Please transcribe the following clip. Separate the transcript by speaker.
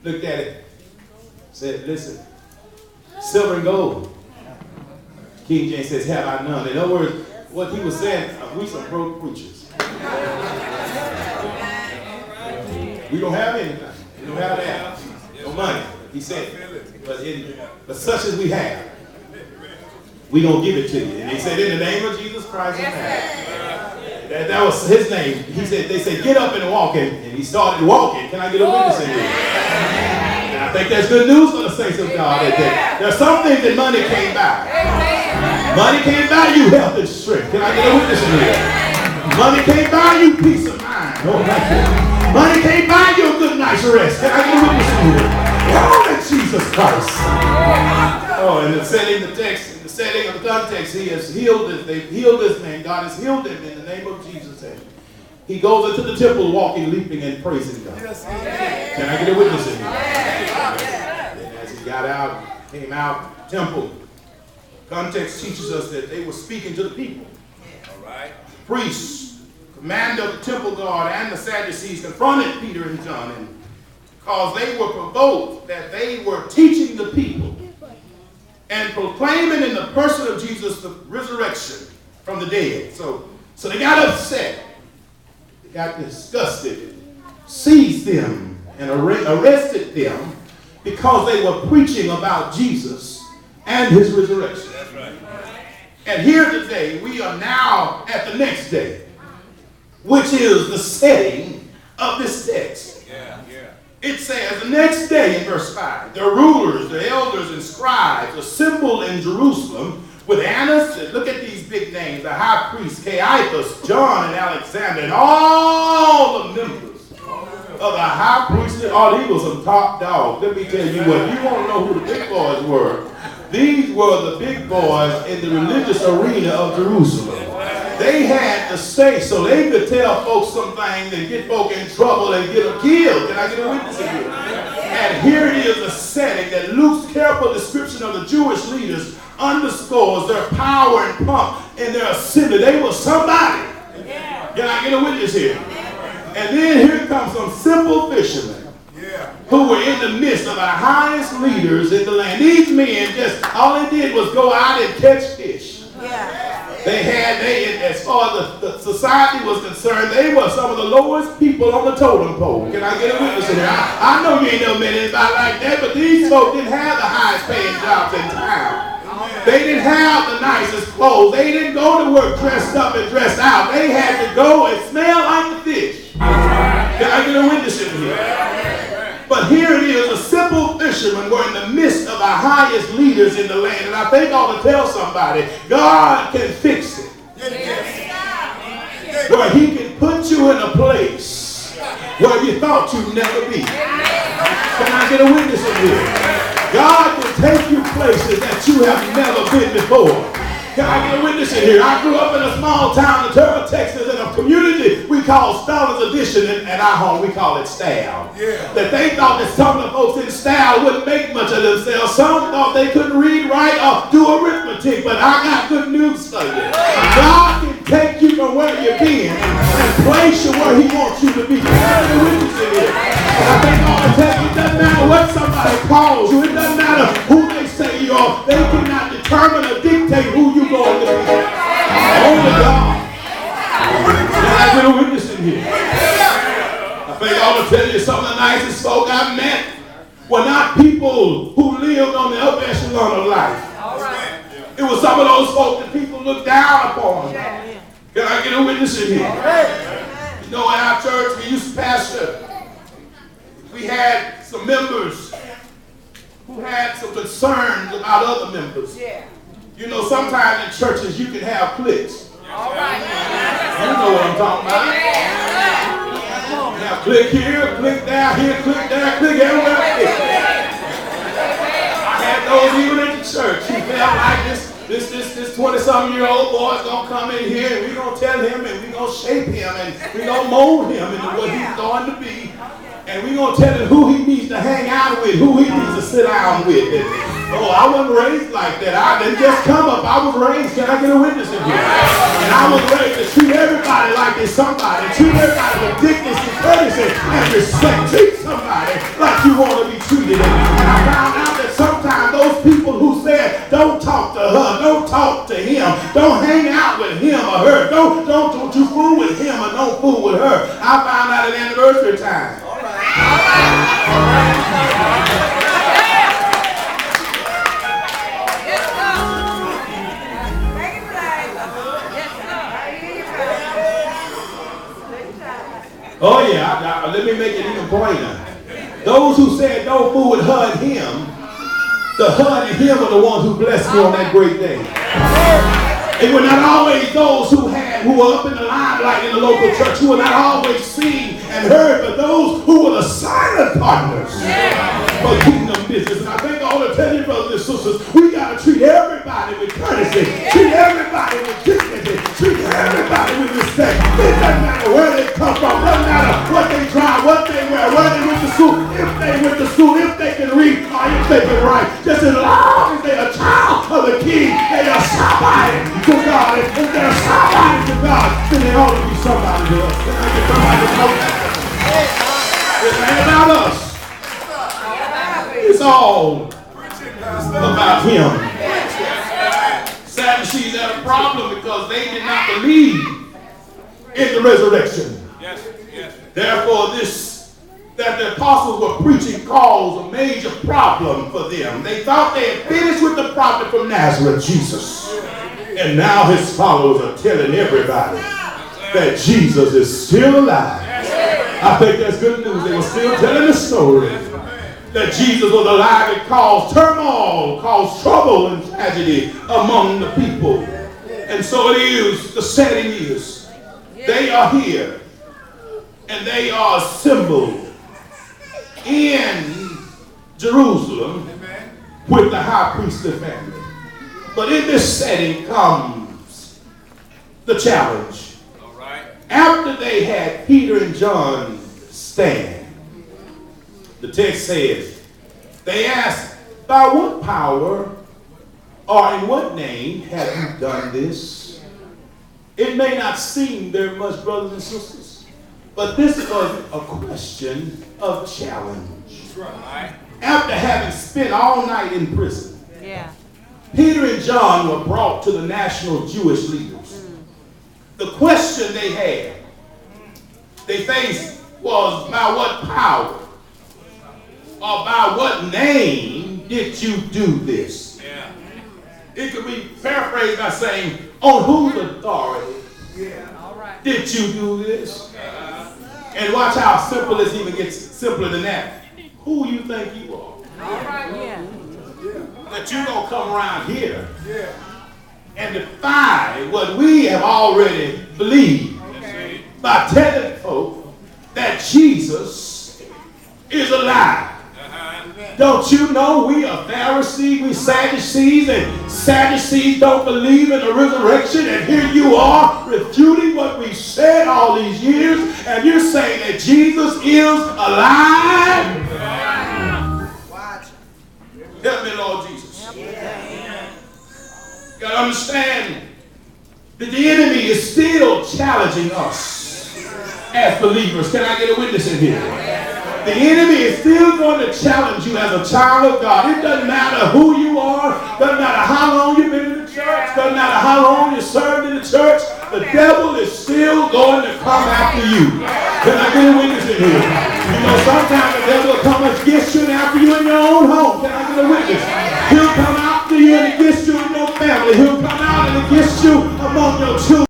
Speaker 1: looked at it, said, listen, silver and gold. King James says, have I none. In other words, what he was saying, we some broke preachers. We don't have anything. We don't have that. No money. He said, but such as we have, we gonna give it to you. And he said, in the name of Jesus Christ of Nazareth. That was his name. He said, they said, get up and walk. And he started walking. Can I get a witness in here? And I think that's good news for the saints of God. There's some things that money can't buy. Money can't buy you health and strength. Can I get a witness in here? Money can't buy you peace of mind. Money can't buy you a good night's rest. Can I get a witness in here? Oh, Jesus Christ. Oh, and the setting, the text, in the setting of the context, he has healed this. They've healed this man. God has healed him in the name of Jesus. And he goes into the temple walking, leaping, and praising God. Can I get a witness in here? And as he got out, came out, temple, context teaches us that they were speaking to the people. All right. Priests, commander of the temple guard, and the Sadducees confronted Peter and John, and because they were provoked that they were teaching the people and proclaiming in the person of Jesus the resurrection from the dead. So they got upset. They got disgusted, seized them, and arrested them because they were preaching about Jesus and his resurrection. That's right. And here today, we are now at the next day, which is the setting of this text. It says, the next day in verse 5, the rulers, the elders, and scribes assembled in Jerusalem with Annas, and look at these big names, the high priest, Caiaphas, John, and Alexander, and all the members of the high priesthood. Oh, he was some top dog. Let me tell you what, you want to know who the big boys were. These were the big boys in the religious arena of Jerusalem. They had to say so they could tell folks some things and get folk in trouble and get them killed. Can I get a witness in here? And here it is, a setting that Luke's careful description of the Jewish leaders underscores their power and pomp in their assembly. They were somebody. Can I get a witness here? And then here comes some simple fishermen who were in the midst of our highest leaders in the land. These men just, all they did was go out and catch fish. They as far as the society was concerned, they were some of the lowest people on the totem pole. Can I get a witness in here? I know you ain't never met anybody like that, but these folks didn't have the highest paying jobs in town. They didn't have the nicest clothes. They didn't go to work dressed up and dressed out. They had to go and smell like the fish. Can I get a witness in here? But here it is, a simple fisherman were in the midst of our highest leaders in the land. And I think I ought to tell somebody, God can fix it. Where he can put you in a place where you thought you'd never be. Can I get a witness in here? God can take you places that you have never been before. Can I get a witness in here? I grew up in a small town in Turtle, Texas, in a community we call Starler's Edition, and at our home we call it Style. That they thought that some of the folks in Style wouldn't make much of themselves. Some thought they couldn't read, write, or do arithmetic, but I got good news for you. God can take you from where you've been and place you where he wants you to be. Can I get a witness in here? I think I ought to tell you, it doesn't matter what somebody calls you. It doesn't matter who they say you are. They cannot determine or dictate who you're going to be. Only God. Can I get a witness in here? I think I ought to tell you some of the nicest folk I've met were not people who lived on the upper echelon of life. It was some of those folk that people looked down upon. Can I get a witness in here? You know, in our church, we used to pastor. We had some members who had some concerns about other members. You know, sometimes in churches you can have cliques. All right. You know what I'm talking about. You have clique here, clique there, here, clique there, clique everywhere. I had those even in the church. He felt like this 20-something-year-old boy's gonna come in here and we're gonna tell him and we're gonna shape him and we're gonna mold him into what he's going to be. And we're going to tell him who he needs to hang out down with, who he needs to sit down with. And, oh, I wasn't raised like that. I didn't just come up. I was raised, can I get a witness in here? And I was raised to treat everybody like they're somebody. Treat everybody with dignity, courtesy, and respect. Treat somebody like you want to be treated. And I found out that sometimes those people who said, don't talk to her, don't talk to him, don't hang out with him or her, don't you fool with him or don't fool with her. I found out at anniversary time. All right. Oh yeah, let me make it even plainer. Those who said don't fool with her and him, the her and him are the ones who blessed me on that great day. It were not always those who were up in the limelight in the local church, who were not always seen and heard, but those who were the silent partners for kingdom business. And I think I ought to tell you, brothers and sisters, we got to treat everybody with courtesy, treat everybody with dignity, treat everybody with respect. It doesn't matter where they come from, doesn't matter what they drive, what they wear, where they went to school, if they went to school, if they can read, or if they can write. Just as long as they're a child of the King, they are somebody to God. If they're somebody to God, then they ought to be somebody to us. Can I get somebody to know that? It ain't about us. It's all about him. Sadducees had a problem because they did not believe in the resurrection. Therefore, that the apostles were preaching caused a major problem for them. They thought they had finished with the prophet from Nazareth, Jesus. And now his followers are telling everybody that Jesus is still alive. I think that's good news. They were still telling the story that Jesus was alive. It caused turmoil, caused trouble and tragedy among the people. And so it is, the setting is, they are here and they are assembled in Jerusalem with the high priestly family. But in this setting comes the challenge. After they had Peter and John stand, the text says, they asked, by what power or in what name have you done this? It may not seem very much, brothers and sisters, but this was a question of challenge. After having spent all night in prison, Peter and John were brought to the national Jewish leaders. The question they faced was, by what power or by what name did you do this? It could be paraphrased by saying, on whose authority did you do this? And watch how simple it even gets simpler than that. Who you think you are? That you're going to come around here and defy what we have already believed by telling folk that Jesus is alive. Don't you know we are Pharisees, we Sadducees, and Sadducees don't believe in the resurrection, and here you are refuting what we said all these years, and you're saying that Jesus is alive? Help me, Lord Jesus. You got to understand that the enemy is still challenging us as believers. Can I get a witness in here? The enemy is still going to challenge you as a child of God. It doesn't matter who you are, doesn't matter how long you've been in the church, doesn't matter how long you served in the church, the devil is still going to come after you. Can I get a witness in here? You know, sometimes the devil will come against you and after you in your own home. Can I get a witness? He'll come after you and against you in your family. He'll come out and against you among your children.